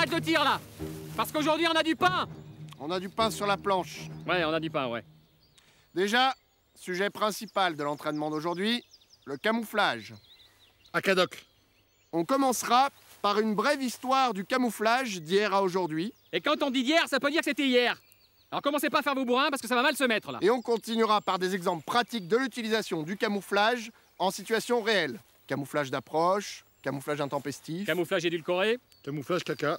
arrête le tir, là. Parce qu'aujourd'hui, on a du pain. On a du pain sur la planche. Ouais, on a du pain, ouais. Déjà, sujet principal de l'entraînement d'aujourd'hui, le camouflage. À Cadoc. On commencera par une brève histoire du camouflage d'hier à aujourd'hui. Et quand on dit d'hier, ça peut dire que c'était hier. Alors commencez pas à faire vos bourrins parce que ça va mal se mettre, là. Et on continuera par des exemples pratiques de l'utilisation du camouflage en situation réelle. Camouflage d'approche, camouflage intempestif. Camouflage édulcoré. Camouflage caca.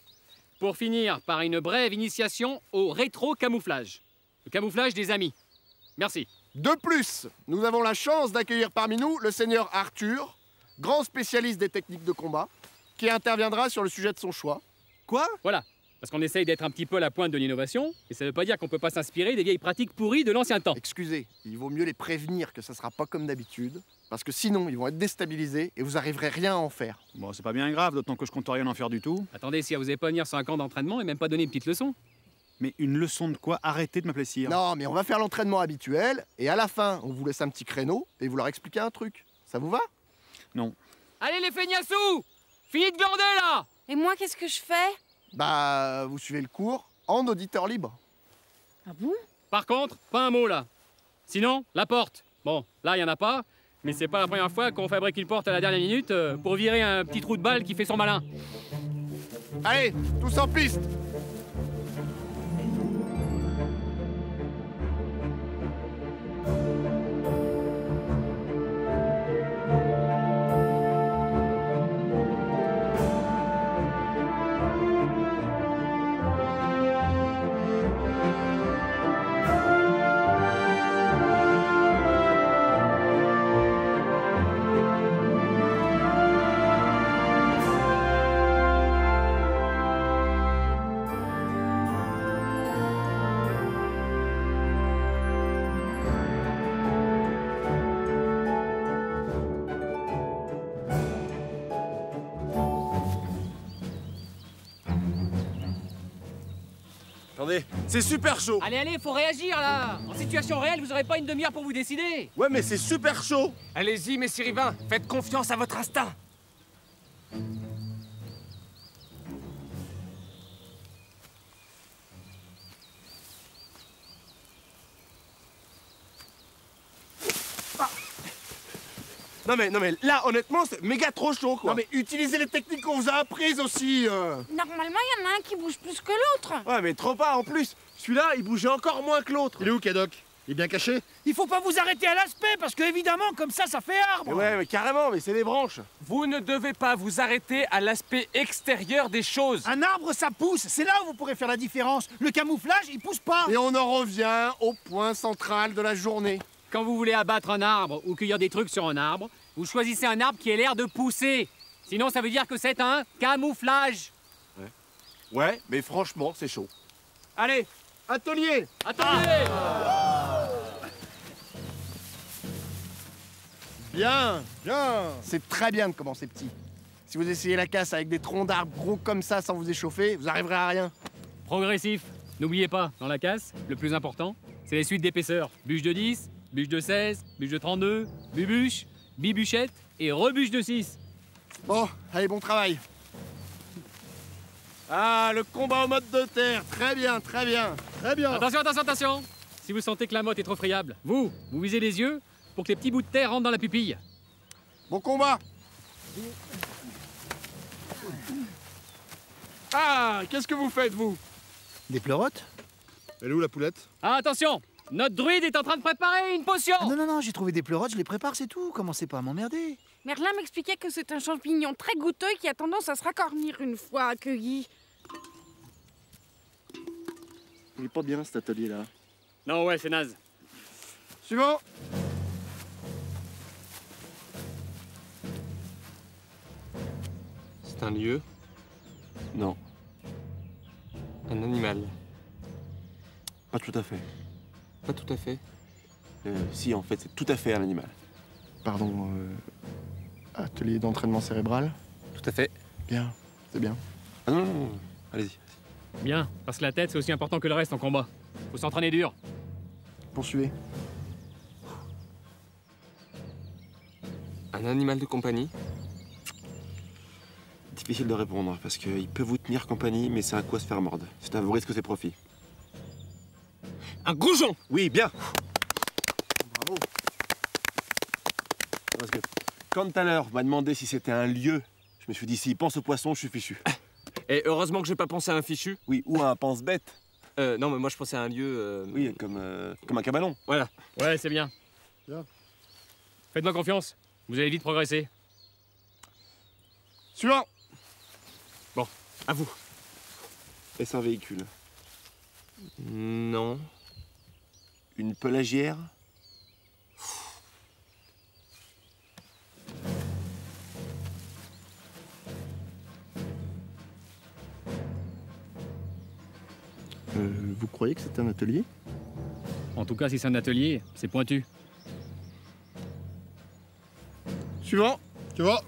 Pour finir par une brève initiation au rétro-camouflage. Le camouflage des amis. Merci. De plus, nous avons la chance d'accueillir parmi nous le seigneur Arthur, grand spécialiste des techniques de combat, qui interviendra sur le sujet de son choix. Quoi? Voilà. Parce qu'on essaye d'être un petit peu à la pointe de l'innovation, et ça veut pas dire qu'on peut pas s'inspirer des vieilles pratiques pourries de l'ancien temps. Excusez, il vaut mieux les prévenir que ça sera pas comme d'habitude, parce que sinon ils vont être déstabilisés et vous arriverez rien à en faire. Bon, c'est pas bien grave, d'autant que je compte rien en faire du tout. Attendez, si vous n'avez pas venir sur un camp d'entraînement et même pas donner une petite leçon. Mais une leçon de quoi? Arrêtez de m'appeler sire. Non, mais on va faire l'entraînement habituel, et à la fin, on vous laisse un petit créneau, et vous leur expliquez un truc. Ça vous va? Non. Allez les feignasous! Fini de glander, là! Et moi, qu'est-ce que je fais? Bah, vous suivez le cours en auditeur libre. Ah bon? Par contre, pas un mot, là. Sinon, la porte. Bon, là, il y en a pas, mais c'est pas la première fois qu'on fabrique une porte à la dernière minute pour virer un petit trou de balle qui fait son malin. Allez, tous en piste! Attendez, c'est super chaud. Allez, faut réagir, là! En situation réelle, vous aurez pas une demi-heure pour vous décider! Ouais, mais c'est super chaud. Allez-y, messieurs Rivin, faites confiance à votre instinct. Non mais là, honnêtement, c'est méga trop chaud, quoi. Non mais utilisez les techniques qu'on vous a apprises aussi. Normalement, il y en a un qui bouge plus que l'autre. Ouais, mais trop pas, en plus. Celui-là, il bougeait encore moins que l'autre. Il est où, Cadoc? Il est bien caché? Il faut pas vous arrêter à l'aspect, parce que évidemment, comme ça fait arbre. Ouais, mais carrément, mais c'est des branches. Vous ne devez pas vous arrêter à l'aspect extérieur des choses. Un arbre, ça pousse. C'est là où vous pourrez faire la différence. Le camouflage, il pousse pas. Et on en revient au point central de la journée. Quand vous voulez abattre un arbre ou cueillir des trucs sur un arbre, vous choisissez un arbre qui ait l'air de pousser. Sinon, ça veut dire que c'est un camouflage. Ouais, mais franchement, c'est chaud. Allez, atelier! Attendez! Bien, bien. C'est très bien de commencer petit. Si vous essayez la casse avec des troncs d'arbres gros comme ça sans vous échauffer, vous arriverez à rien. Progressif. N'oubliez pas, dans la casse, le plus important, c'est les suites d'épaisseur. Bûche de 10, bûche de 16, bûche de 32, bubuche, bibuchette et rebûche de 6. Bon, allez, bon travail. Ah, le combat au mode de terre. Très bien, très bien, très bien. Attention! Si vous sentez que la motte est trop friable, vous visez les yeux pour que les petits bouts de terre rentrent dans la pupille. Bon combat. Ah, qu'est-ce que vous faites, vous? Des pleurotes? Elle est où, la poulette? Ah, attention! Notre druide est en train de préparer une potion! Ah non, j'ai trouvé des pleurotes, je les prépare, c'est tout. Commencez pas à m'emmerder. Merlin m'expliquait que c'est un champignon très goûteux qui a tendance à se racornir une fois accueilli. Il est pas bien, cet atelier-là. Non, ouais, c'est naze. Suivant. C'est un lieu? Non. Un animal? Pas tout à fait. Pas tout à fait. Si, en fait, c'est tout à fait un animal. Pardon, atelier d'entraînement cérébral? Tout à fait. Bien, c'est bien. Ah non, allez-y. Bien, parce que la tête, c'est aussi important que le reste en combat. Faut s'entraîner dur. Poursuivez. Un animal de compagnie? difficile de répondre, parce qu'il peut vous tenir compagnie, mais c'est un coup à se faire mordre. C'est à vos risques et profits. Un goujon! Oui, bien. Bravo. Parce que quand tout à l'heure, on m'a demandé si c'était un lieu, je me suis dit, s'il pense au poisson, je suis fichu. Et heureusement que j'ai pas pensé à un fichu. Oui, ou à un pense-bête. Non, mais moi je pensais à un lieu. Oui, comme un cabanon. Voilà. Ouais, c'est bien. Faites-moi confiance. Vous allez vite progresser. Suivant. Bon, à vous. Est-ce un véhicule? Non. Une pelagière? Vous croyez que c'est un atelier? En tout cas, si c'est un atelier, c'est pointu. Suivant. Tu vois?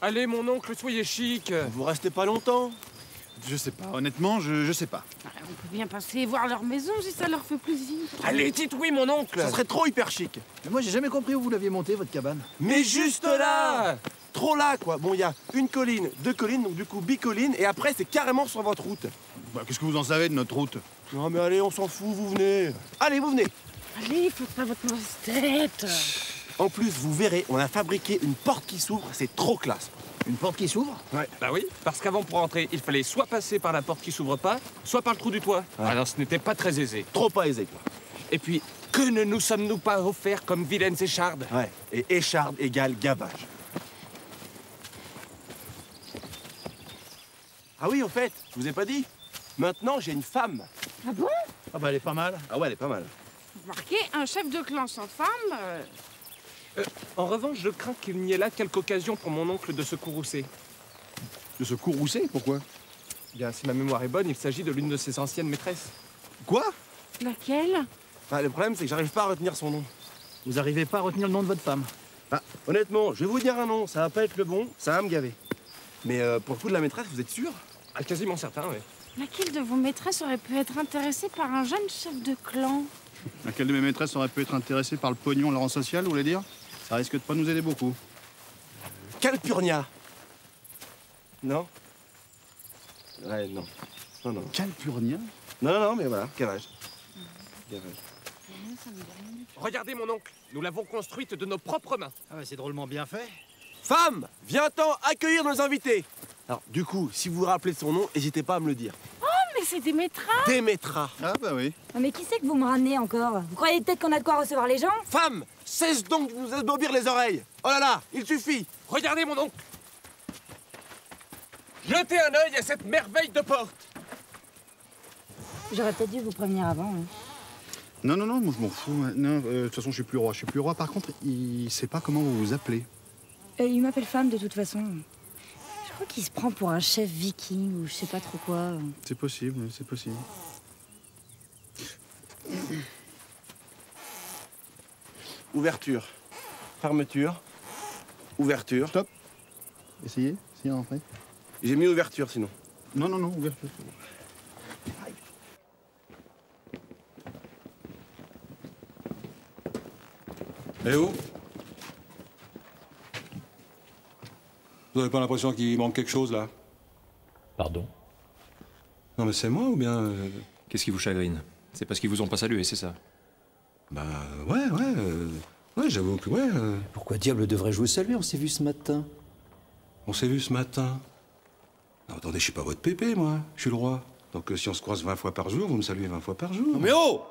Allez, mon oncle, soyez chic. Vous restez pas longtemps? Je sais pas, honnêtement, je sais pas. On peut bien passer voir leur maison si ça leur fait plaisir. Allez, dites oui, mon oncle. Ça serait trop hyper chic. Mais moi, j'ai jamais compris où vous l'aviez monté, votre cabane. Mais juste là! Trop là, quoi. Bon, il y a une colline, deux collines, donc du coup bicolline, et après, c'est carrément sur votre route. Bah, qu'est-ce que vous en savez de notre route? Non, mais allez, on s'en fout, vous venez. Allez, vous venez. Allez, faites pas votre mauvaise tête. En plus, vous verrez, on a fabriqué une porte qui s'ouvre, c'est trop classe. Une porte qui s'ouvre? Bah oui, parce qu'avant pour rentrer, il fallait soit passer par la porte qui s'ouvre pas, soit par le trou du toit. Alors ce n'était pas très aisé. Trop pas aisé, quoi. Et puis, que ne nous sommes-nous pas offerts comme vilaines échardes? Ouais, et écharde égale gavage. Ah oui, au fait, je vous ai pas dit. Maintenant, j'ai une femme. Ah bon? Ah bah, elle est pas mal. Ah ouais, elle est pas mal. Remarquez, un chef de clan sans femme... En revanche, je crains qu'il n'y ait là quelque occasion pour mon oncle de se courroucer. De se courroucer? Pourquoi? Bien, si ma mémoire est bonne, il s'agit de l'une de ses anciennes maîtresses. Quoi? Laquelle? Bah, le problème, c'est que j'arrive pas à retenir son nom. Vous arrivez pas à retenir le nom de votre femme? Bah, honnêtement, je vais vous dire un nom, ça va pas être le bon, ça va me gaver. Mais pour le coup de la maîtresse, vous êtes sûr? Ah, quasiment certain, oui. Laquelle de vos maîtresses aurait pu être intéressée par un jeune chef de clan? Laquelle de mes maîtresses aurait pu être intéressée par le pognon, le rang social, vous voulez dire? Ça risque de pas nous aider beaucoup. Calpurnia. Non? Ouais, non. Non, non. Calpurnia? Non, mais voilà, gavage. Gavage. Regardez, mon oncle, nous l'avons construite de nos propres mains. Ah bah, c'est drôlement bien fait. Femme, viens-t'en accueillir nos invités. Alors, du coup, si vous vous rappelez de son nom, n'hésitez pas à me le dire. Mais c'est des maîtresses. Démétra. Ah bah oui. Mais qui c'est que vous me ramenez encore? Vous croyez peut-être qu'on a de quoi recevoir les gens? Femme, cesse donc de nous asbobir les oreilles. Oh là là, il suffit. Regardez, mon oncle. Jetez un œil à cette merveille de porte. J'aurais peut-être dû vous prévenir avant. Hein. Non, moi je m'en fous. Non, de toute façon, je suis plus roi. Je suis plus roi. Par contre, il sait pas comment vous vous appelez. Il m'appelle femme de toute façon. Je crois qu'il se prend pour un chef viking ou je sais pas trop quoi. C'est possible, c'est possible. Ouverture. Fermeture. Ouverture. Stop. Essayez, en fait. J'ai mis ouverture sinon. Non, ouverture. Eh oh! Vous avez pas l'impression qu'il manque quelque chose, là? Pardon? Non, mais c'est moi ou bien... Qu'est-ce qui vous chagrine? C'est parce qu'ils vous ont pas salué, c'est ça? Bah, ouais, j'avoue que ouais... Pourquoi diable devrais-je vous saluer? On s'est vu ce matin. On s'est vu ce matin. Non, attendez, je suis pas votre pépé, moi. Je suis le roi. Donc si on se croise 20 fois par jour, vous me saluez 20 fois par jour. Non mais oh!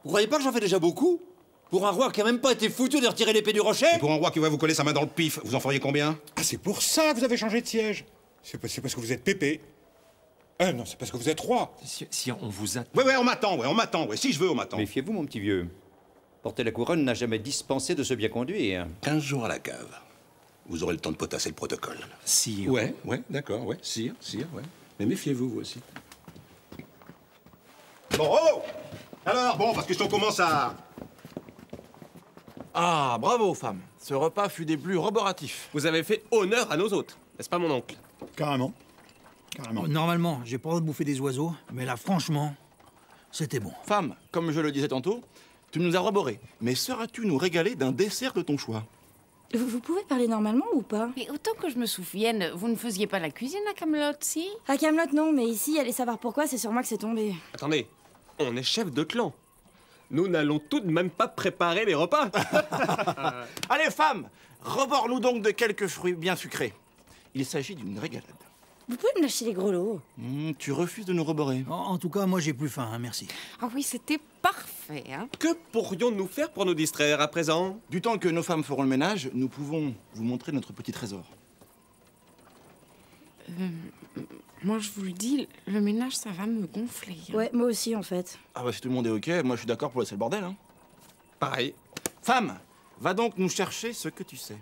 Vous croyez pas que j'en fais déjà beaucoup? Pour un roi qui a même pas été foutu de retirer l'épée du rocher? Et pour un roi qui va vous coller sa main dans le pif, vous en feriez combien? Ah, c'est pour ça que vous avez changé de siège. C'est parce que vous êtes pépé. Non, c'est parce que vous êtes roi. Si on vous a... Ouais, on m'attend, si je veux, on m'attend. Méfiez-vous, mon petit vieux. Porter la couronne n'a jamais dispensé de se bien conduire. 15 jours à la cave. Vous aurez le temps de potasser le protocole. Sire. Ouais, d'accord, ouais. Sire, ouais. Mais méfiez-vous, vous aussi. Bon, oh! Alors, bon, parce que si on commence à Ah, bravo, femme. Ce repas fut des plus roboratifs. Vous avez fait honneur à nos hôtes, n'est-ce pas, mon oncle? Carrément. Carrément. Normalement, j'ai pas le droit de bouffer des oiseaux, mais là, franchement, c'était bon. Femme, comme je le disais tantôt, tu nous as reboré. Mais sauras-tu nous régaler d'un dessert de ton choix? Vous pouvez parler normalement ou pas? Mais autant que je me souvienne, vous ne faisiez pas la cuisine à Camelot, si? À Camelot, non, mais ici, allez savoir pourquoi, c'est sur moi que c'est tombé. Attendez, on est chef de clan. Nous n'allons tout de même pas préparer les repas. Allez, femme, rebord-nous donc de quelques fruits bien sucrés. Il s'agit d'une régalade. Vous pouvez me lâcher les grelots? Tu refuses de nous reborrer. En tout cas, moi, j'ai plus faim, hein, merci. Ah oui, c'était parfait, hein? Que pourrions-nous faire pour nous distraire à présent? Du temps que nos femmes feront le ménage, nous pouvons vous montrer notre petit trésor. Moi, je vous le dis, le ménage, ça va me gonfler. Hein. Ouais, moi aussi, en fait. Ah bah si tout le monde est ok, moi je suis d'accord pour laisser le bordel, hein. Pareil. Femme, va donc nous chercher ce que tu sais.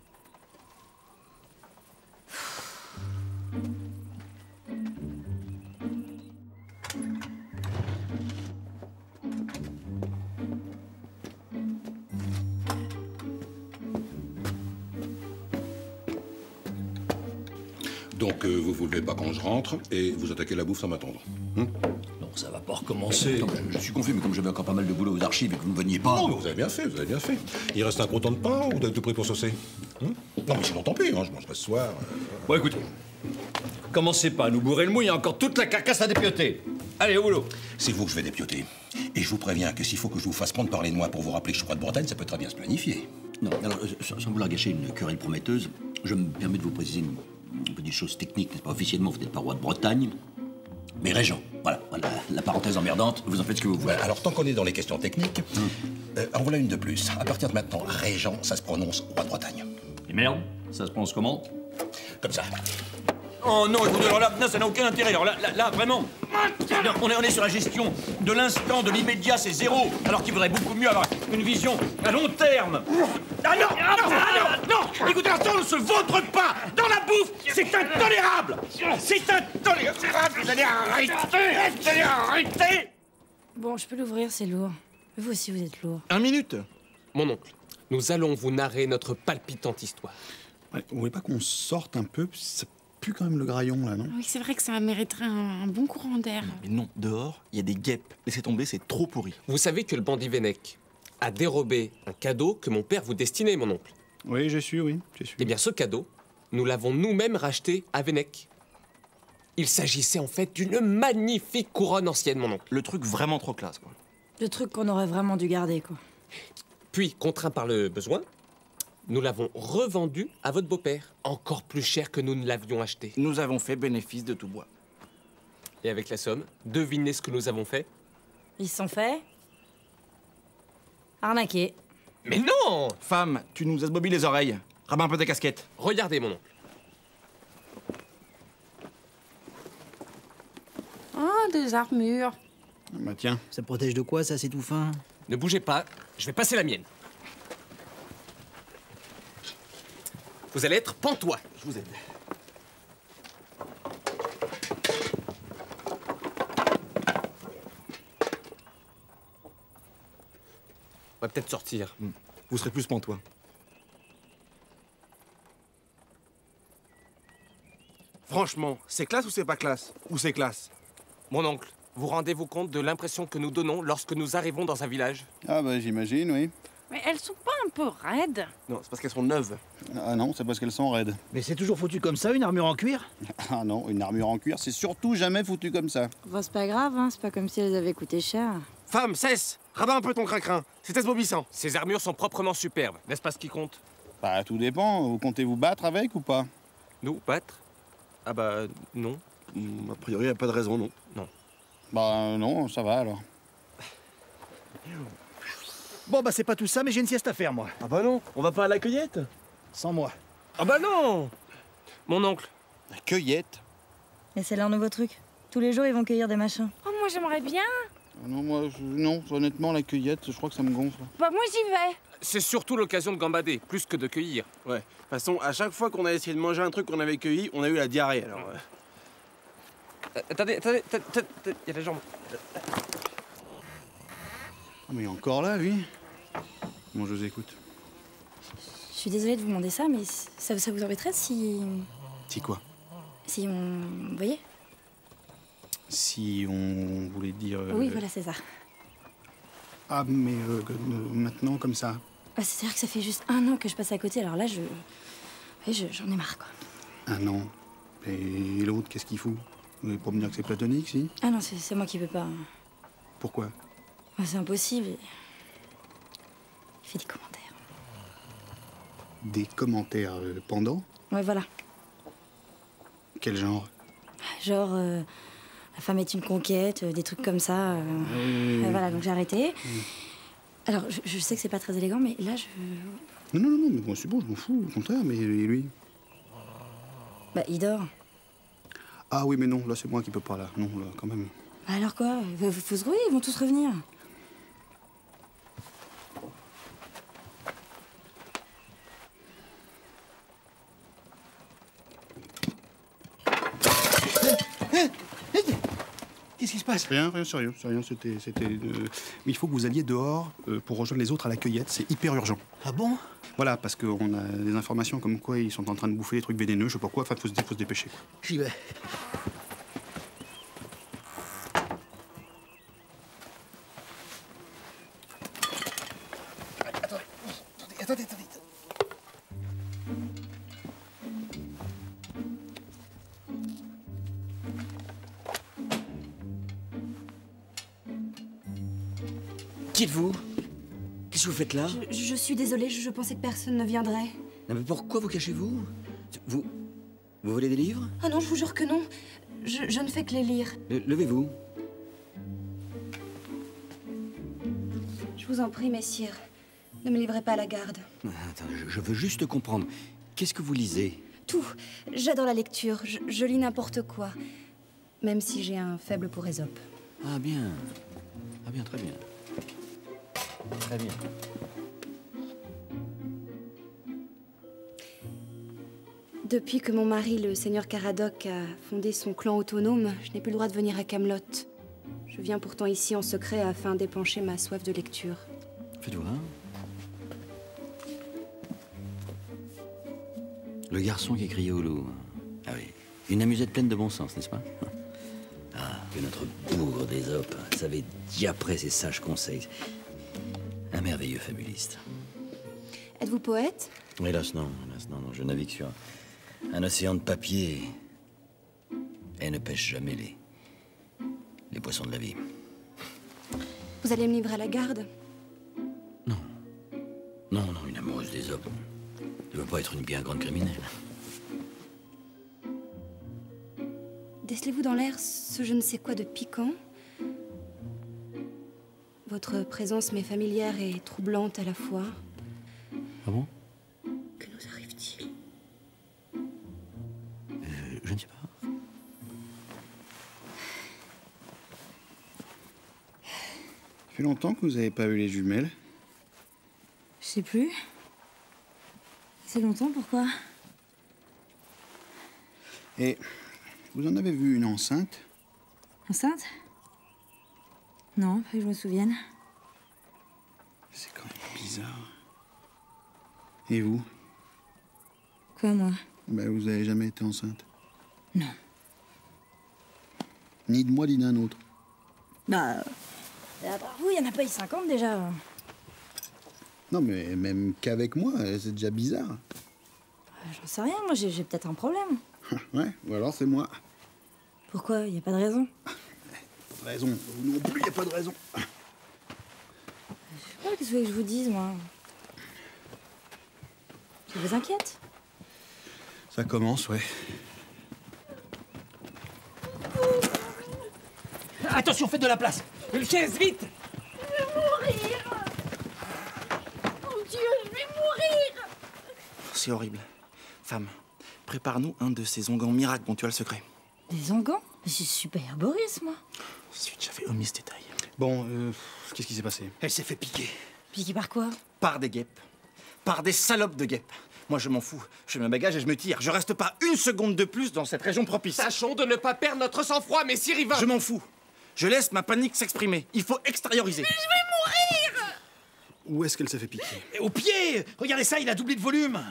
Donc, vous levez pas quand je rentre et vous attaquez la bouffe sans m'attendre. Non, ça va pas recommencer. Non, je suis confus, mais comme j'avais encore pas mal de boulot aux archives et que vous ne veniez pas... Non, mais vous avez bien fait, vous avez bien fait. Il reste un croûton de pain ou vous êtes tout pris pour saucer? Non, mais sinon tant pis, hein, je mangerai ce soir. Bon, écoutez, commencez pas à nous bourrer le mou, il y a encore toute la carcasse à dépioter. Allez, au boulot. C'est vous que je vais dépioter. Et je vous préviens que s'il faut que je vous fasse prendre par les noix pour vous rappeler que je suis roi de Bretagne, ça peut très bien se planifier. Non, alors, sans vouloir gâcher une querelle prometteuse, je me permets de vous préciser une petite chose technique, n'est-ce pas? Officiellement, vous n'êtes pas roi de Bretagne, mais régent. Voilà, la parenthèse emmerdante, vous en faites ce que vous voulez. Ouais, alors, tant qu'on est dans les questions techniques, en voilà une de plus. À partir de maintenant, régent, ça se prononce roi de Bretagne. Et merde, ça se prononce comment? Comme ça. Oh non, écoutez, alors là, ça n'a aucun intérêt. Alors là, vraiment, on est sur la gestion de l'instant, de l'immédiat, c'est zéro. Alors qu'il vaudrait beaucoup mieux avoir une vision à long terme. Ah non, écoutez, ça ne se vautre pas dans la bouffe. C'est intolérable. C'est intolérable. Vous allez arrêter. Bon, je peux l'ouvrir, c'est lourd. Vous aussi, vous êtes lourd. 1 minute. Mon oncle, nous allons vous narrer notre palpitante histoire. Ouais, vous voulez pas qu'on sorte un peu? Ça pue quand même le graillon, là, non? Oui, c'est vrai que ça mériterait un bon courant d'air. Mais non, dehors, il y a des guêpes. Laissez tomber, c'est trop pourri. Vous savez que le bandit Vénec a dérobé un cadeau que mon père vous destinait, mon oncle. Oui, j'ai su, oui, j'ai su. Eh bien, ce cadeau, nous l'avons nous-mêmes racheté à Vénec. Il s'agissait en fait d'une magnifique couronne ancienne, mon oncle. Le truc vraiment trop classe, quoi. Le truc qu'on aurait vraiment dû garder, quoi. Puis, contraint par le besoin, nous l'avons revendu à votre beau-père, encore plus cher que nous ne l'avions acheté. Nous avons fait bénéfice de tout bois. Et avec la somme, devinez ce que nous avons fait? Ils se sont fait arnaquer. Mais non! Femme, tu nous asbobis les oreilles. Rabats un peu ta casquette. Regardez, mon oncle. Ah, des armures. Bah tiens. Ça protège de quoi, ça, c'est tout fin? Ne bougez pas, je vais passer la mienne. Vous allez être pantois. Je vous aide. On va peut-être sortir. Vous serez plus pantois. Franchement, c'est classe ou c'est pas classe? Ou c'est classe? Mon oncle, vous rendez-vous compte de l'impression que nous donnons lorsque nous arrivons dans un village? Ah bah j'imagine, oui. Mais elles sont pas un peu raides? Non, c'est parce qu'elles sont neuves. Ah non, c'est parce qu'elles sont raides. Mais c'est toujours foutu comme ça, une armure en cuir? Ah non, une armure en cuir, c'est surtout jamais foutu comme ça. Bon, c'est pas grave, hein, c'est pas comme si elles avaient coûté cher. Femme, cesse! Rabats un peu ton crin-crin. C'est asbobissant. Ces armures sont proprement superbes, n'est-ce pas ce qui compte? Bah tout dépend, vous comptez vous battre avec ou pas? Nous, battre? Ah bah, non. A priori, y a pas de raison, non. Non. Bah non, ça va alors. Bon, bah c'est pas tout ça, mais j'ai une sieste à faire, moi. Ah bah non, on va pas à la cueillette? Sans moi. Ah bah non! Mon oncle. La cueillette? Et c'est leur nouveau truc. Tous les jours, ils vont cueillir des machins. Oh, moi, j'aimerais bien. Non, moi, non, honnêtement, la cueillette, je crois que ça me gonfle. Bah, moi, j'y vais. C'est surtout l'occasion de gambader, plus que de cueillir. Ouais. De toute façon, à chaque fois qu'on a essayé de manger un truc qu'on avait cueilli, on a eu la diarrhée, alors... Attendez, il y a la jambe. Ah, mais il est encore là, lui. Bon, je vous écoute. Je suis désolée de vous demander ça, mais ça vous embêterait si... Si quoi? Si on... Vous voyez? Si on voulait dire... Oui, voilà, c'est ça. Ah, mais maintenant, comme ça? Ah, c'est-à-dire que ça fait juste 1 an que je passe à côté, alors là, j'en ai marre, quoi. 1 an. Et l'autre, qu'est-ce qu'il fout? Vous allez pas me dire que c'est platonique, si? Ah non, c'est moi qui veux pas. Pourquoi? Ah, c'est impossible. Il fait des commentaires. Des commentaires pendant? Ouais, voilà. Quel genre? Genre, la femme est une conquête, des trucs comme ça. Voilà, donc j'ai arrêté. Alors, je sais que c'est pas très élégant, mais là, Non, mais bon, c'est bon, je m'en fous, au contraire, mais et lui? Bah, il dort. Ah oui, mais non, là, c'est moi qui peux pas, là. Non, là, quand même. Bah alors quoi? Faut se grouiller, ils vont tous revenir. Qu'est-ce qui se passe? Rien, sérieux, c'était... Mais il faut que vous alliez dehors pour rejoindre les autres à la cueillette, c'est hyper urgent. Ah bon? Voilà, parce qu'on a des informations comme quoi ils sont en train de bouffer des trucs vénéneux, je sais pas quoi, enfin, faut se dépêcher, quoi. J'y vais. Attendez. Qui êtes-vous? Qu'est-ce que vous faites là? Je suis désolée, je pensais que personne ne viendrait. Non, mais pourquoi vous cachez-vous? Vous volez des livres? Ah non, je vous jure que non. Je ne fais que les lire. Levez-vous. Je vous en prie, messire. Ne me livrez pas à la garde. Attends, je veux juste comprendre. Qu'est-ce que vous lisez? Tout. J'adore la lecture. Je lis n'importe quoi. Même si j'ai un faible pour Ésope. Ah bien. Ah bien, très bien. Très bien. Depuis que mon mari, le seigneur Caradoc, a fondé son clan autonome, je n'ai plus le droit de venir à Camelot. Je viens pourtant ici en secret afin d'épancher ma soif de lecture. Faites voir. Le garçon qui a crié au loup. Ah oui. Une amusette pleine de bon sens, n'est-ce pas? Ah, que notre bougre d'Ésope savait diaprer ses sages conseils. Un merveilleux fabuliste. Êtes-vous poète? Hélas, non. Je navigue sur un océan de papier et ne pêche jamais les poissons de la vie. Vous allez me livrer à la garde? Non, une amoureuse d'Ésope ne veut pas être une bien grande criminelle. Décelez-vous dans l'air ce je ne sais quoi de piquant? Votre présence m'est familière et troublante à la fois. Ah bon? Que nous arrive-t-il? Je ne sais pas. Ça fait longtemps que vous n'avez pas eu les jumelles? Je sais plus. C'est longtemps, pourquoi? Et vous en avez vu une enceinte? Enceinte? Non, pas que je me souvienne. C'est quand même bizarre. Et vous? Quoi, moi? Ben, vous avez jamais été enceinte? Non. Ni de moi, ni d'un autre. Bah... vous, il y en a pas eu 50 déjà. Non, mais même qu'avec moi, c'est déjà bizarre. J'en sais rien, moi j'ai peut-être un problème. Ouais, ou alors c'est moi. Pourquoi? Y a pas de raison. Raison. Vous non plus, y a pas de raison. Je sais pas, qu'est-ce que vous voulez que je vous dise, moi? Ça vous inquiète? Ça commence, ouais. Attention, faites de la place. Une chaise, vite! Je vais mourir! Mon Dieu, je vais mourir! C'est horrible. Femme, prépare-nous un de ces onguents miracles dont tu as le secret. Des onguents? C'est super Boris, moi. Ensuite, j'avais omis ce détail. Bon, qu'est-ce qui s'est passé? Elle s'est fait piquer. Piqué par quoi? Par des guêpes. Par des salopes de guêpes. Moi, je m'en fous. Je fais mes bagages et je me tire. Je reste pas une seconde de plus dans cette région propice. Tâchons de ne pas perdre notre sang-froid, messire Yvain. Je m'en fous. Je laisse ma panique s'exprimer. Il faut extérioriser. Mais je vais mourir! Où est-ce qu'elle s'est fait piquer? Au pied! Regardez ça, il a doublé de volume!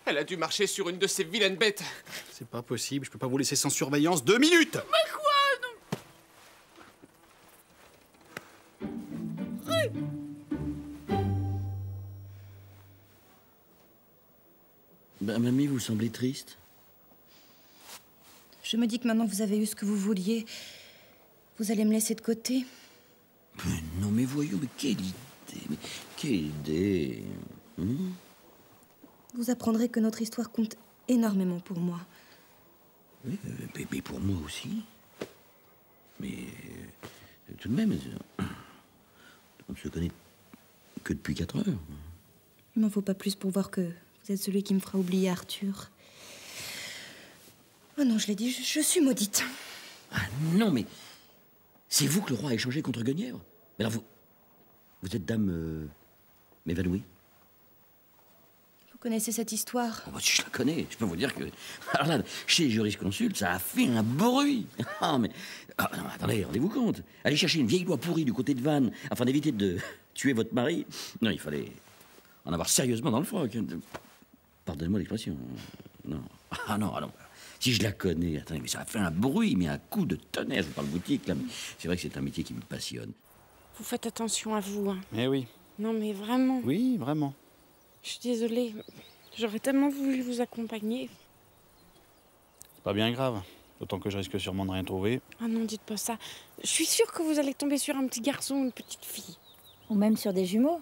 Elle a dû marcher sur une de ces vilaines bêtes. C'est pas possible, je peux pas vous laisser sans surveillance 2 minutes! Mais quoi? Ben, mamie, vous semblez triste. Je me dis que maintenant que vous avez eu ce que vous vouliez, vous allez me laisser de côté. Mais non, mais voyons, mais quelle idée! Mais quelle idée! Vous apprendrez que notre histoire compte énormément pour moi. Oui, mais pour moi aussi. Mais tout de même, on ne se connaît que depuis 4 heures. Il m'en faut pas plus pour voir que vous êtes celui qui me fera oublier Arthur. Oh non, je l'ai dit, je suis maudite. Ah non, mais c'est vous que le roi a échangé contre Guenièvre? Mais alors vous êtes dame m'évanouie? Vous connaissez cette histoire? Oh, bah, si je la connais, je peux vous dire que... Alors là, chez les jurisconsultes, ça a fait un bruit. Ah, mais... Ah, non, attendez, rendez-vous compte. Aller chercher une vieille loi pourrie du côté de Vannes afin d'éviter de tuer votre mari. Non, il fallait en avoir sérieusement dans le froc. Pardonnez-moi l'expression. Non. Ah non, ah non. Si je la connais, attendez, mais ça a fait un bruit, mais un coup de tonnerre. Je vous parle boutique, là, mais c'est vrai que c'est un métier qui me passionne. Vous faites attention à vous, hein. Eh oui. Non, mais vraiment. Oui, vraiment. Je suis désolée. J'aurais tellement voulu vous accompagner. C'est pas bien grave. D'autant que je risque sûrement de rien trouver. Ah non, dites pas ça. Je suis sûre que vous allez tomber sur un petit garçon ou une petite fille. Ou même sur des jumeaux.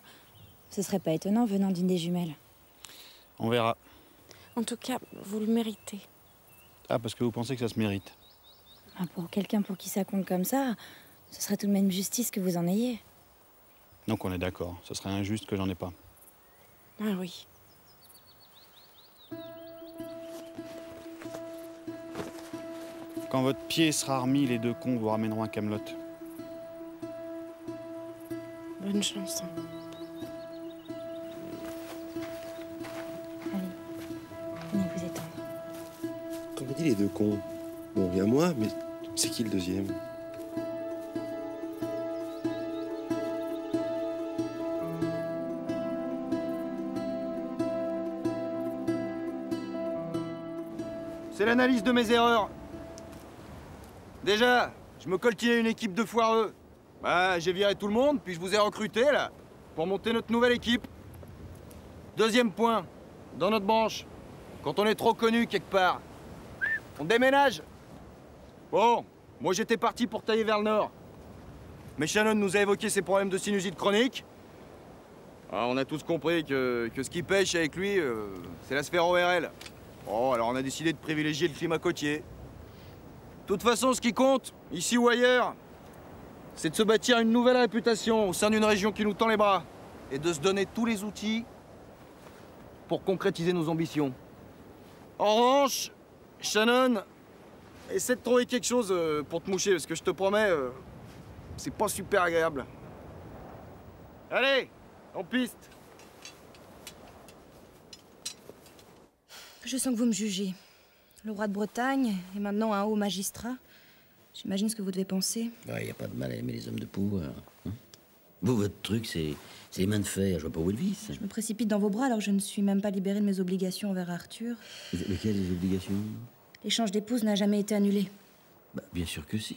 Ce serait pas étonnant venant d'une des jumelles. On verra. En tout cas, vous le méritez. Ah, parce que vous pensez que ça se mérite. Ah, pour quelqu'un pour qui ça compte comme ça, ce serait tout de même justice que vous en ayez. Donc on est d'accord. Ce serait injuste que j'en ai pas. Ah oui. Quand votre pied sera remis, les 2 cons vous ramèneront à Camelot. Bonne chance. Hein. Venez vous étendre. Quand on dit les 2 cons, bon, il y a moi, mais c'est qui le deuxième? C'est l'analyse de mes erreurs. Déjà, je me coltinais une équipe de foireux. Bah, j'ai viré tout le monde, puis je vous ai recruté, là, pour monter notre nouvelle équipe. Deuxième point, dans notre branche, quand on est trop connu quelque part, on déménage. Bon, moi j'étais parti pour tailler vers le nord. Mais Shannon nous a évoqué ses problèmes de sinusite chronique. Alors, on a tous compris que ce qui pêche avec lui, c'est la sphère ORL. Bon, alors on a décidé de privilégier le climat côtier. De toute façon, ce qui compte, ici ou ailleurs, c'est de se bâtir une nouvelle réputation au sein d'une région qui nous tend les bras et de se donner tous les outils pour concrétiser nos ambitions. En revanche, Shannon, essaie de trouver quelque chose pour te moucher, parce que je te promets, c'est pas super agréable. Allez, en piste. Je sens que vous me jugez. Le roi de Bretagne et maintenant un haut magistrat. J'imagine ce que vous devez penser. Il n'y a pas de mal à aimer les hommes de pouvoir. Hein. Vous, votre truc, c'est les mains de fer. Je vois pas où est le vice. Je me précipite dans vos bras alors que je ne suis même pas libérée de mes obligations envers Arthur. Lesquelles, les obligations? L'échange d'épouses n'a jamais été annulé. Bah, bien sûr que si.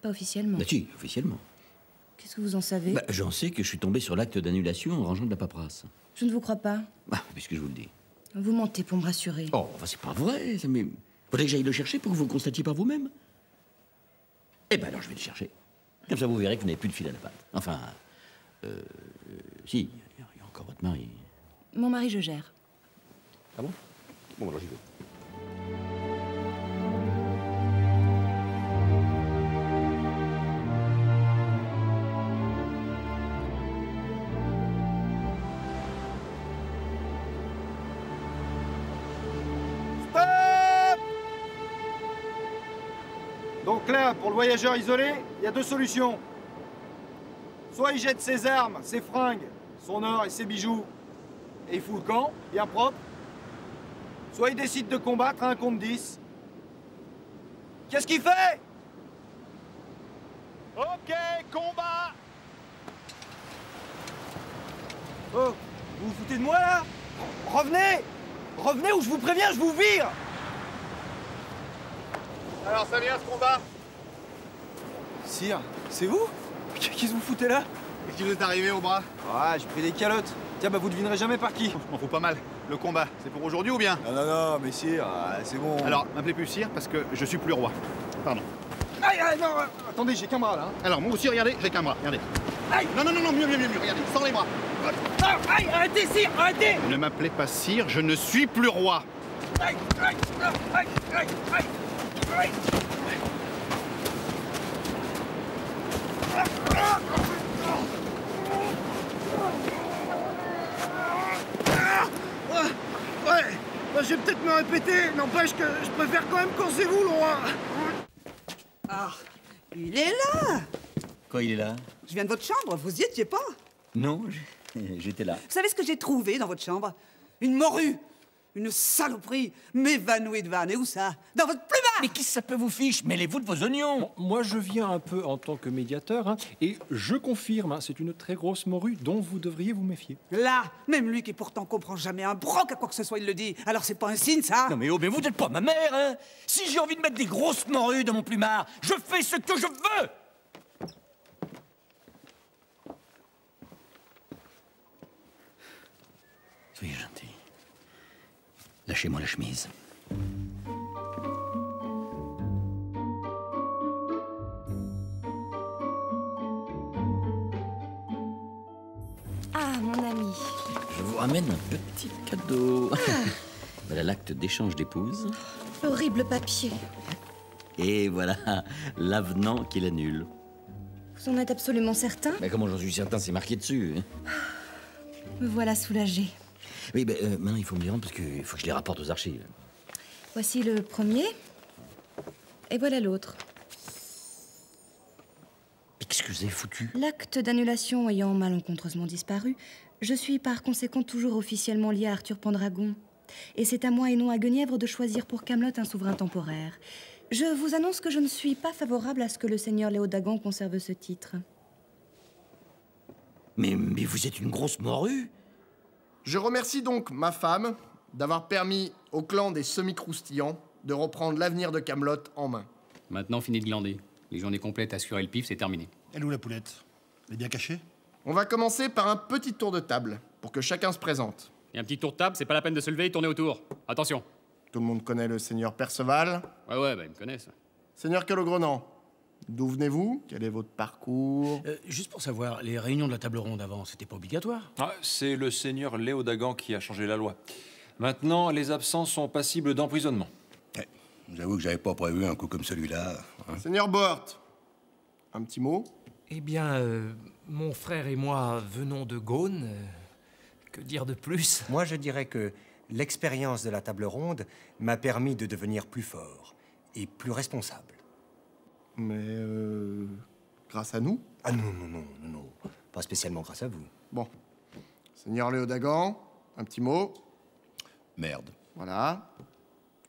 Pas officiellement. Bah si, officiellement. Qu'est-ce que vous en savez? Bah, j'en sais que je suis tombé sur l'acte d'annulation en rangeant de la paperasse. Je ne vous crois pas. Bah, puisque je vous le dis. Vous mentez pour me rassurer. Oh, enfin, c'est pas vrai, ça, mais... Faudrait que j'aille le chercher pour que vous le constatiez par vous-même. Eh ben alors, je vais le chercher. Comme ça, vous verrez que vous n'avez plus de fil à la patte. Enfin... si, il y a encore votre mari. Mon mari, je gère. Ah bon? Bon, alors j'y vais. Donc là, pour le voyageur isolé, il y a 2 solutions. Soit il jette ses armes, ses fringues, son or et ses bijoux, et il fout le camp, bien propre. Soit il décide de combattre à 1 contre 10. Qu'est-ce qu'il fait? Ok, combat! Oh, vous vous foutez de moi là? Revenez! Revenez ou je vous préviens, je vous vire! Alors ça vient ce combat? Sire, c'est vous? Qu'est-ce que vous foutez là? Qu'est-ce qui vous est arrivé au bras? Ah, j'ai pris des calottes. Tiens, bah vous devinerez jamais par qui. Je m'en fous pas mal. Le combat, c'est pour aujourd'hui ou bien? Non, non, non, mais sire, c'est bon. Alors, m'appelez plus sire parce que je suis plus roi. Pardon. Aïe, aïe, non, attendez, j'ai qu'un bras là. Alors, moi aussi, regardez, j'ai qu'un bras, regardez. Aïe! Non, mieux, regardez, sans les bras. Ah, aïe, arrêtez, sire, arrêtez! Ne m'appelez pas sire, je ne suis plus roi. Aïe, aïe, aïe, aïe, aïe, aïe. Ouais, bah, je vais peut-être me répéter, n'empêche que je préfère quand même quand c'est vous, le roi. Ah, il est là. Quoi, il est là? Je viens de votre chambre, vous y étiez pas? Non, j'étais là. Vous savez ce que j'ai trouvé dans votre chambre? Une morue. Une saloperie m'évanouie de vanne. Et où ça? Dans votre plumard! Mais qu'est-ce que ça peut vous fiche? Mêlez-vous de vos oignons. Bon, moi, je viens un peu en tant que médiateur, hein, et je confirme, hein, c'est une très grosse morue dont vous devriez vous méfier. Là, même lui qui pourtant comprend jamais un broc à quoi que ce soit, il le dit. Alors c'est pas un signe, ça? Non mais oh, mais vous n'êtes pas ma mère, hein? Si j'ai envie de mettre des grosses morues dans mon plumard, je fais ce que je veux! Soyez gentil. Lâchez-moi la chemise. Ah, mon ami. Je vous ramène un petit cadeau. Voilà l'acte d'échange d'épouses. L'horrible papier. Et voilà l'avenant qui l'annule. Vous en êtes absolument certain? Mais comment j'en suis certain, c'est marqué dessus. Me voilà soulagée. Oui, ben maintenant il faut me les rendre parce qu'il faut que je les rapporte aux archives. Voici le premier. Et voilà l'autre. Excusez, foutu. L'acte d'annulation ayant malencontreusement disparu, je suis par conséquent toujours officiellement liée à Arthur Pendragon. Et c'est à moi et non à Guenièvre de choisir pour Camelot un souverain temporaire. Je vous annonce que je ne suis pas favorable à ce que le seigneur Léodagan conserve ce titre. Mais vous êtes une grosse morue. Je remercie donc ma femme d'avoir permis au clan des semi-croustillants de reprendre l'avenir de Camelot en main. Maintenant, fini de glander. Les journées complètes assurées le pif, c'est terminé. Elle est où la poulette? Elle est bien cachée? On va commencer par un petit tour de table, pour que chacun se présente. Et un petit tour de table, c'est pas la peine de se lever et tourner autour. Attention. Tout le monde connaît le seigneur Perceval. Ouais, bah ils me connaissent. Seigneur Calogrenant, d'où venez-vous? Quel est votre parcours? Juste pour savoir, les réunions de la table ronde avant, c'était pas obligatoire? Ah, c'est le seigneur Léodagan qui a changé la loi. Maintenant, les absents sont passibles d'emprisonnement. J'avoue que j'avais pas prévu un coup comme celui-là. Hein. Seigneur Bohort, un petit mot? Eh bien, mon frère et moi venons de Gaune. Que dire de plus? Moi, je dirais que l'expérience de la table ronde m'a permis de devenir plus fort et plus responsable. Mais grâce à nous? Ah non. Pas spécialement grâce à vous. Bon. Seigneur Léodagan, un petit mot? Merde. Voilà.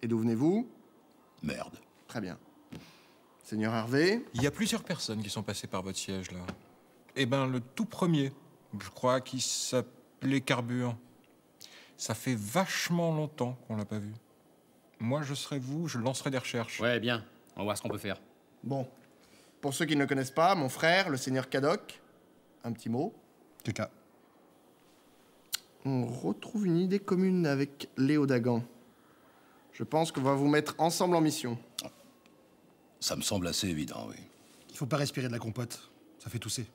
Et d'où venez-vous? Merde. Très bien. Seigneur Hervé? Il y a plusieurs personnes qui sont passées par votre siège, là. Eh ben, le tout premier, je crois qu'il s'appelait Carbure. Ça fait vachement longtemps qu'on l'a pas vu. Moi, je serais vous, je lancerai des recherches. Ouais, bien. On va voir ce qu'on peut faire. Bon. Pour ceux qui ne le connaissent pas, mon frère, le seigneur Cadoc, un petit mot? Caca. On retrouve une idée commune avec Léodagan. Je pense qu'on va vous mettre ensemble en mission. Ça me semble assez évident, oui. Il faut pas respirer de la compote. Ça fait tousser.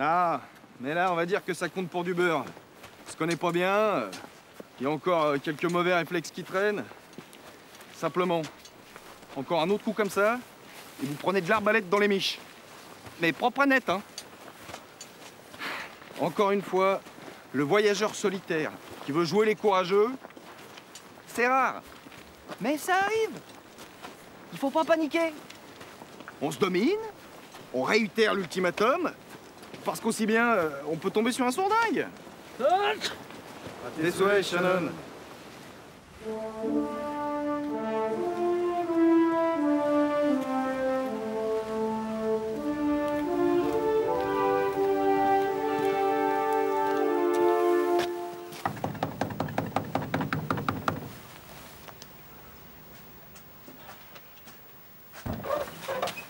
Ah, mais là, on va dire que ça compte pour du beurre. On se connaît pas bien, il y a encore quelques mauvais réflexes qui traînent. Simplement, encore un autre coup comme ça, et vous prenez de l'arbalète dans les miches. Mais propre et net, hein. Encore une fois, le voyageur solitaire qui veut jouer les courageux, c'est rare. Mais ça arrive. Il faut pas paniquer. On se domine, on réitère l'ultimatum, parce qu'aussi bien, on peut tomber sur un sourdingue. À tes souhaits, Shannon.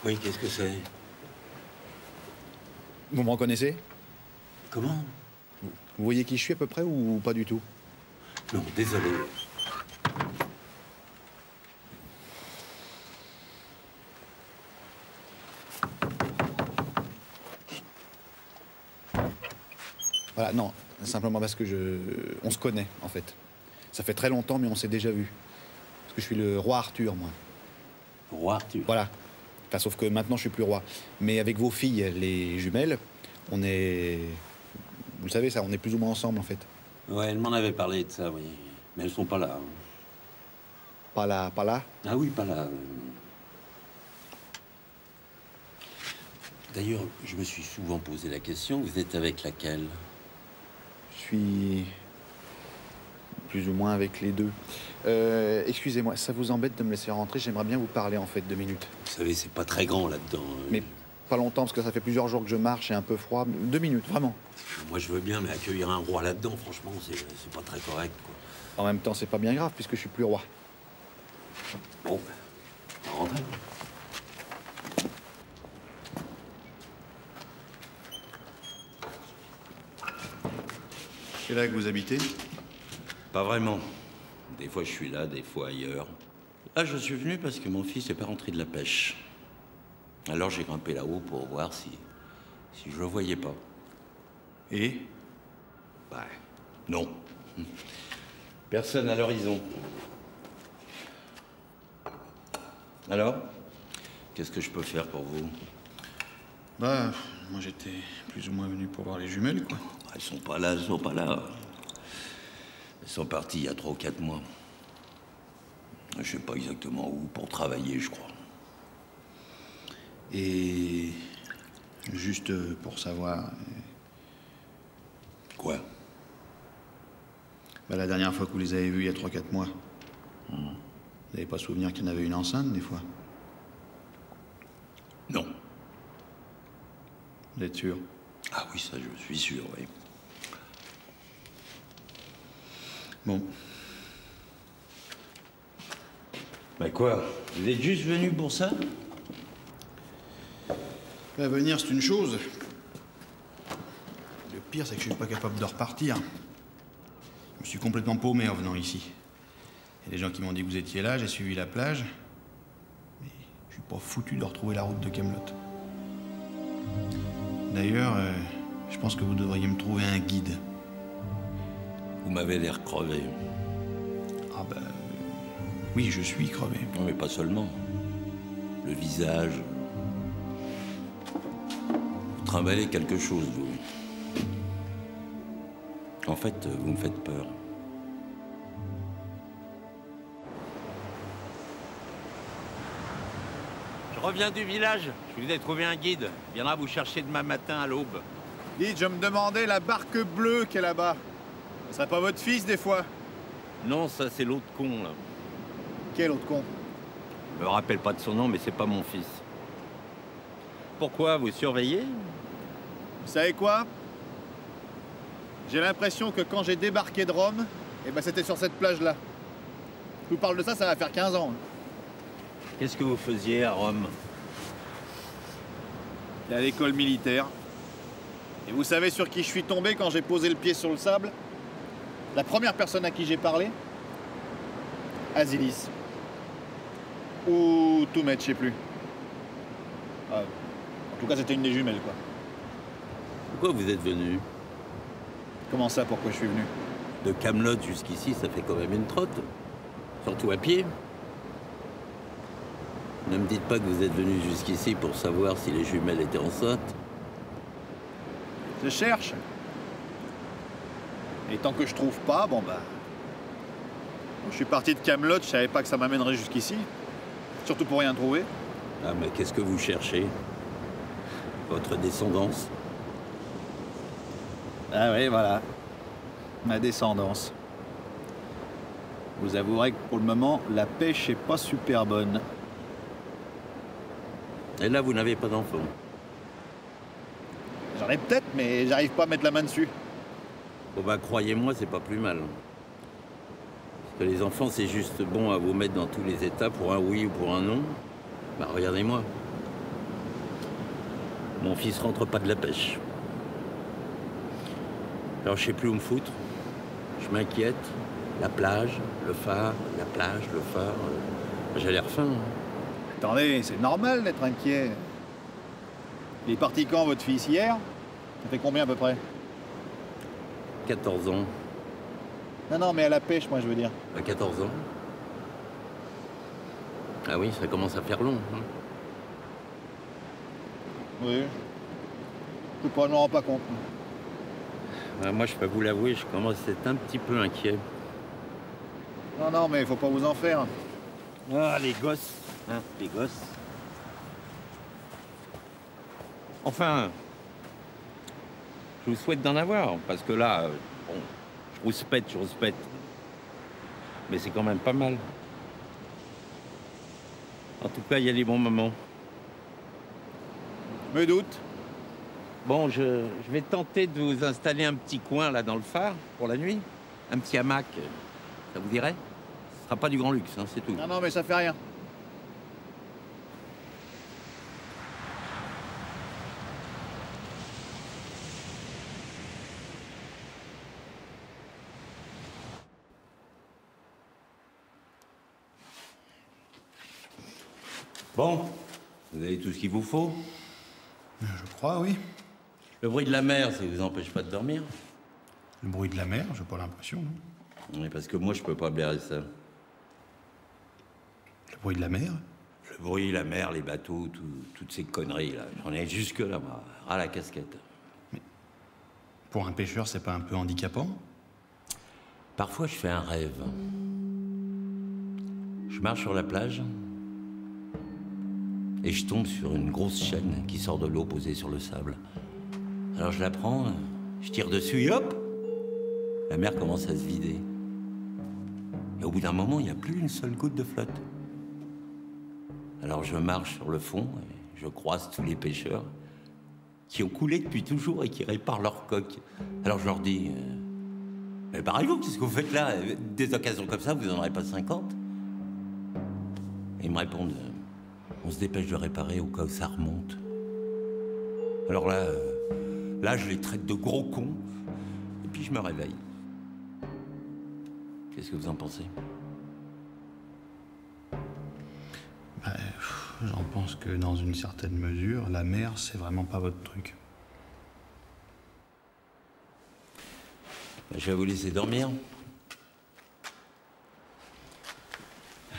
Oui, qu'est-ce que c'est? Vous me reconnaissez? Comment? Vous voyez qui je suis à peu près ou pas du tout? Non, désolé. Voilà, non, simplement parce que on se connaît, en fait. Ça fait très longtemps, mais on s'est déjà vu. Parce que je suis le roi Arthur, moi. Roi Arthur? Voilà. Enfin, sauf que maintenant, je suis plus roi. Mais avec vos filles, les jumelles, on est... Vous le savez, ça, on est plus ou moins ensemble, en fait. Ouais, elle m'en avait parlé de ça, oui. Mais elles sont pas là. Pas là, pas là? Ah oui, pas là. D'ailleurs, je me suis souvent posé la question, vous êtes avec laquelle? Je suis... plus ou moins avec les deux. Excusez-moi, ça vous embête de me laisser rentrer? J'aimerais bien vous parler, en fait, 2 minutes. Vous savez, c'est pas très grand, là-dedans. Mais pas longtemps, parce que ça fait plusieurs jours que je marche et un peu froid. 2 minutes, vraiment. Moi, je veux bien, mais accueillir un roi là-dedans, franchement, c'est pas très correct, quoi. En même temps, c'est pas bien grave, puisque je suis plus roi. Bon, on va rentrer. C'est là que vous habitez? Pas vraiment. Des fois, je suis là, des fois ailleurs. Là, je suis venu parce que mon fils n'est pas rentré de la pêche. Alors, j'ai grimpé là-haut pour voir si je le voyais pas. Et? Bah, non. Personne à l'horizon. Alors? Qu'est-ce que je peux faire pour vous? Bah, moi, j'étais plus ou moins venu pour voir les jumelles, quoi. Elles sont pas là, elles sont pas là. Elles sont parties il y a 3 ou 4 mois. Je sais pas exactement où, pour travailler, je crois. Et... juste pour savoir... Quoi? Bah, la dernière fois que vous les avez vus, il y a 3-4 mois. Vous n'avez pas souvenir qu'il y en avait une enceinte, des fois? Non. Vous êtes sûr? Ah oui, ça, je suis sûr, oui. Bon. Bah quoi? Vous êtes juste venu pour ça? Bah, venir, c'est une chose. Le pire, c'est que je suis pas capable de repartir. Je me suis complètement paumé en venant ici. Il y a des gens qui m'ont dit que vous étiez là, j'ai suivi la plage. Mais je suis pas foutu de retrouver la route de Kaamelott. D'ailleurs, je pense que vous devriez me trouver un guide. Vous m'avez l'air crevé. Ah ben... oui, je suis crevé. Non, mais pas seulement. Le visage... Vous trimballez quelque chose, vous. En fait, vous me faites peur. Je reviens du village. Je vous ai trouvé un guide. Il viendra vous chercher demain matin à l'aube. Dites, je me demandais la barque bleue qui est là-bas. Ce serait pas votre fils, des fois? Non, ça, c'est l'autre con, là. Quel autre con? Je me rappelle pas de son nom, mais c'est pas mon fils. Pourquoi? Vous surveillez? Vous savez quoi? J'ai l'impression que quand j'ai débarqué de Rome, eh ben c'était sur cette plage-là. Je vous parle de ça, ça va faire 15 ans. Qu'est-ce que vous faisiez à Rome? J'étais à l'école militaire. Et vous savez sur qui je suis tombé quand j'ai posé le pied sur le sable? La première personne à qui j'ai parlé? Asilis. Ou Toumet, je sais plus. En tout cas, c'était une des jumelles, quoi. Pourquoi vous êtes venu? Comment ça, pourquoi je suis venu? De Kaamelott jusqu'ici, ça fait quand même une trotte. Surtout à pied. Ne me dites pas que vous êtes venu jusqu'ici pour savoir si les jumelles étaient enceintes. Je cherche. Et tant que je trouve pas, bon bah... Je suis parti de Kaamelott, je savais pas que ça m'amènerait jusqu'ici. Surtout pour rien trouver. Ah, mais qu'est-ce que vous cherchez? Votre descendance? Ah oui, voilà. Ma descendance. Vous avouerez que pour le moment, la pêche est pas super bonne. Et là, vous n'avez pas d'enfant? J'en ai peut-être, mais j'arrive pas à mettre la main dessus. Bon bah, croyez-moi, c'est pas plus mal. Parce que les enfants, c'est juste bon à vous mettre dans tous les états pour un oui ou pour un non. Bah, regardez-moi. Mon fils rentre pas de la pêche. Alors, je sais plus où me foutre. Je m'inquiète. La plage, le phare, la plage, le phare. J'ai l'air faim. Attendez, c'est normal d'être inquiet. Il est parti quand, votre fils, hier? Ça fait combien à peu près? 14 ans. Non, mais à la pêche, moi, je veux dire. À 14 ans? Ah oui, ça commence à faire long. Hein. Oui. Je ne me rends pas compte. Moi, je peux vous l'avouer, je commence à être un petit peu inquiet. Non, mais il faut pas vous en faire. Ah, les gosses, hein, les gosses. Enfin, je vous souhaite d'en avoir, parce que là, bon, je rouspète. Mais c'est quand même pas mal. En tout cas, il y a les bons moments. Me doute. Bon, je vais tenter de vous installer un petit coin, là, dans le phare, pour la nuit. Un petit hamac, ça vous dirait? Ce sera pas du grand luxe, hein, c'est tout. Non, mais ça fait rien. Bon, vous avez tout ce qu'il vous faut? Je crois, oui. Le bruit de la mer, ça vous empêche pas de dormir? Le bruit de la mer, j'ai pas l'impression. Oui, parce que moi, je peux pas blairer ça. Le bruit de la mer? Le bruit, la mer, les bateaux, toutes ces conneries, là. J'en ai jusque-là, moi, ras la casquette. Mais pour un pêcheur, c'est pas un peu handicapant? Parfois, je fais un rêve. Je marche sur la plage et je tombe sur une grosse chaîne qui sort de l'eau posée sur le sable. Alors je la prends, je tire dessus et hop, la mer commence à se vider. Et au bout d'un moment, il n'y a plus une seule goutte de flotte. Alors je marche sur le fond et je croise tous les pêcheurs qui ont coulé depuis toujours et qui réparent leurs coques. Alors je leur dis, mais barrez-vous, qu'est-ce que vous faites là? Des occasions comme ça, vous n'en aurez pas 50? Et ils me répondent, on se dépêche de réparer au cas où ça remonte. Alors là, je les traite de gros cons, et puis je me réveille. Qu'est-ce que vous en pensez? J'en pense que dans une certaine mesure, la mer, c'est vraiment pas votre truc. Je vais vous laisser dormir.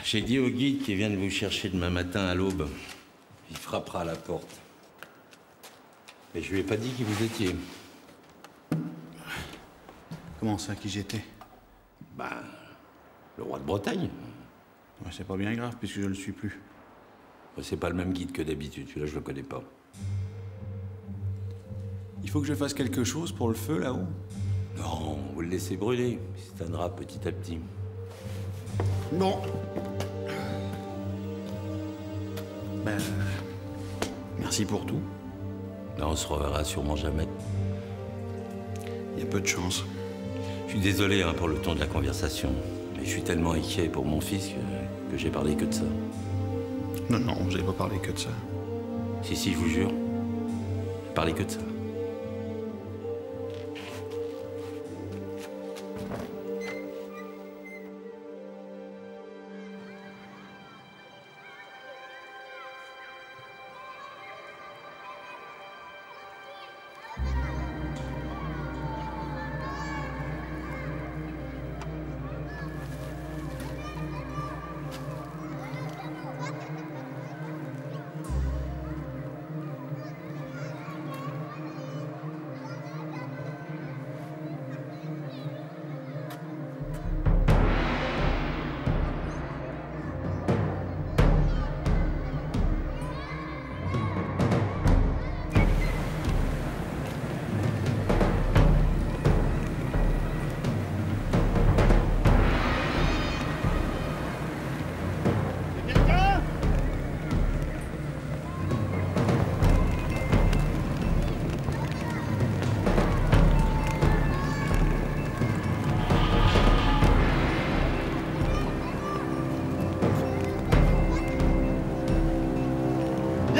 J'ai dit au guide qui vient de vous chercher demain matin à l'aube. Il frappera à la porte. Mais je lui ai pas dit qui vous étiez. Comment ça, qui j'étais? Ben, le roi de Bretagne. Ouais, c'est pas bien grave, puisque je le suis plus. C'est pas le même guide que d'habitude, celui-là je le connais pas. Il faut que je fasse quelque chose pour le feu, là-haut? Non, vous le laissez brûler. Il s'éteindra petit à petit. Non. Ben, merci pour tout. Ben, on se reverra sûrement jamais. Il y a peu de chance. Je suis désolé hein, pour le ton de la conversation, mais je suis tellement inquiet pour mon fils que j'ai parlé que de ça. Non, vous n'avez pas parlé que de ça. Si, je vous jure. J'ai parlé que de ça.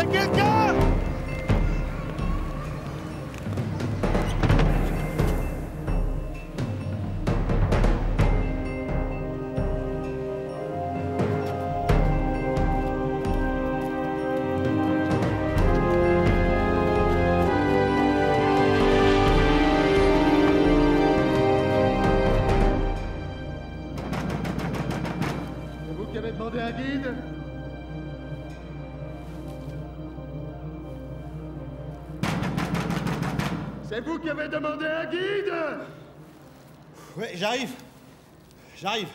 Y'a quelqu'un? C'est vous qui avez demandé un guide? C'est vous qui avez demandé un guide? Ouais, j'arrive. J'arrive.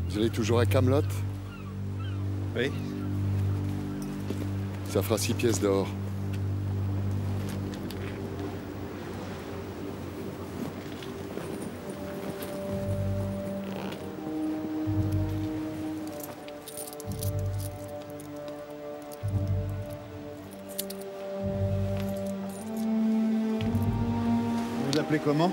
Vous allez toujours à Camelot? Oui. Ça fera 6 pièces d'or. Vous vous appelez comment?